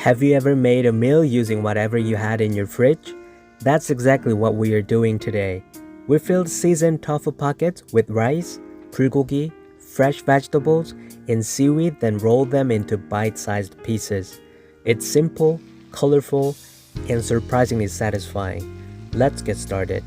Have you ever made a meal using whatever you had in your fridge? That's exactly what we are doing today. We filled seasoned tofu pockets with rice, bulgogi, fresh vegetables, and seaweed, then rolled them into bite-sized pieces. It's simple, colorful, and surprisingly satisfying. Let's get started.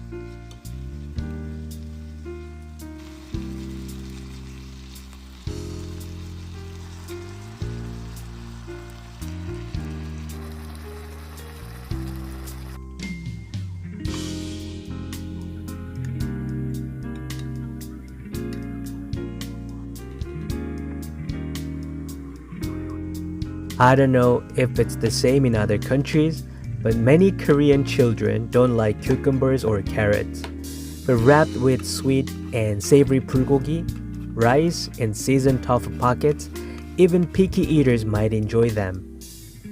I don't know if it's the same in other countries, but many Korean children don't like cucumbers or carrots. But wrapped with sweet and savory bulgogi, rice, and seasoned tofu pockets, even picky eaters might enjoy them.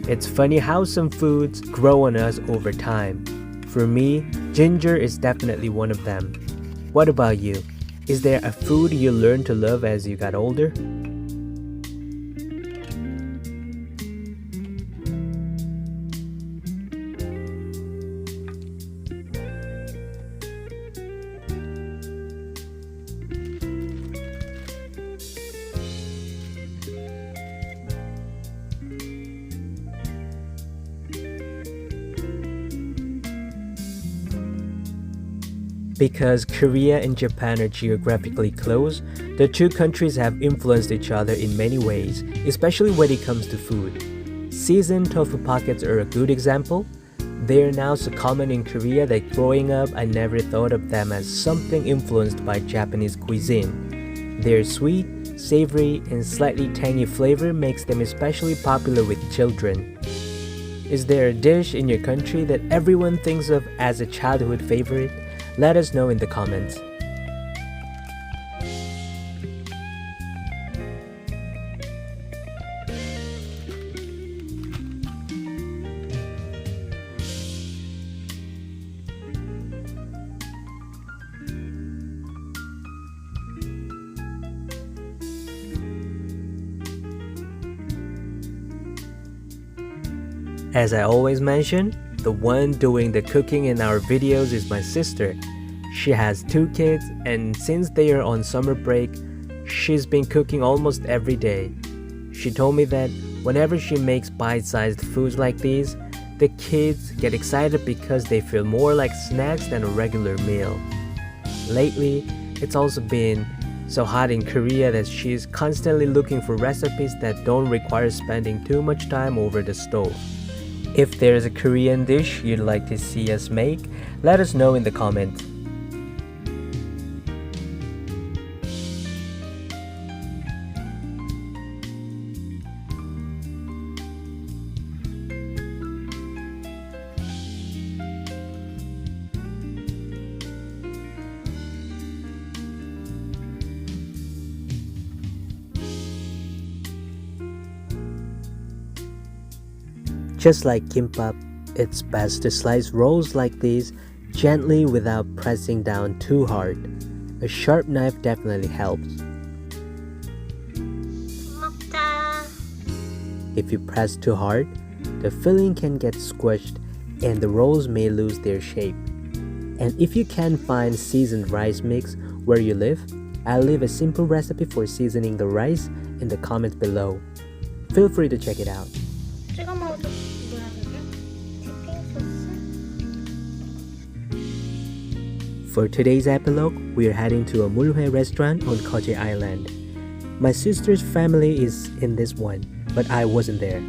It's funny how some foods grow on us over time. For me, ginger is definitely one of them. What about you? Is there a food you learned to love as you got older? Because Korea and Japan are geographically close, the two countries have influenced each other in many ways, especially when it comes to food. Seasoned tofu pockets are a good example. They are now so common in Korea that growing up I never thought of them as something influenced by Japanese cuisine. Their sweet, savory, and slightly tangy flavor makes them especially popular with children. Is there a dish in your country that everyone thinks of as a childhood favorite? Let us know in the comments. As I always mention, the one doing the cooking in our videos is my sister. She has 2 kids, and since they are on summer break, she's been cooking almost every day. She told me that whenever she makes bite-sized foods like these, the kids get excited because they feel more like snacks than a regular meal. Lately, it's also been so hot in Korea that she's constantly looking for recipes that don't require spending too much time over the stove. If there's a Korean dish you'd like to see us make, let us know in the comments. Just like kimbap, it's best to slice rolls like these gently without pressing down too hard. A sharp knife definitely helps. 먹자. If you press too hard, the filling can get squished and the rolls may lose their shape. And if you can't find seasoned rice mix where you live, I'll leave a simple recipe for seasoning the rice in the comments below. Feel free to check it out. 찍어 먹어도 뭐야 그게? 디핑 소스? For today's epilogue, we are heading to a mulhue restaurant on Koje Island. My sister's family is in this one, but I wasn't there.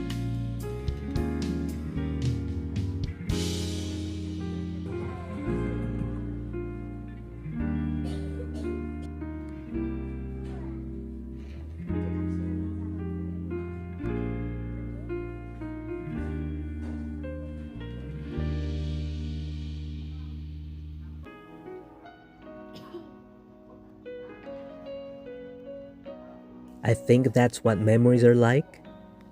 I think that's what memories are like.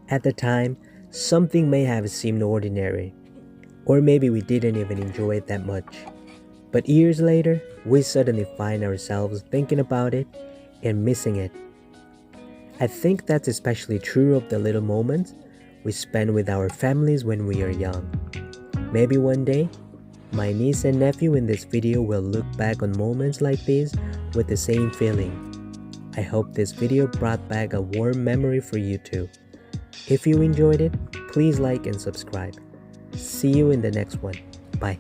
At the time, something may have seemed ordinary, or maybe we didn't even enjoy it that much. But years later, we suddenly find ourselves thinking about it and missing it. I think that's especially true of the little moments we spend with our families when we are young. Maybe one day, my niece and nephew in this video will look back on moments like these with the same feeling. I hope this video brought back a warm memory for you too. If you enjoyed it, please like and subscribe. See you in the next one. Bye.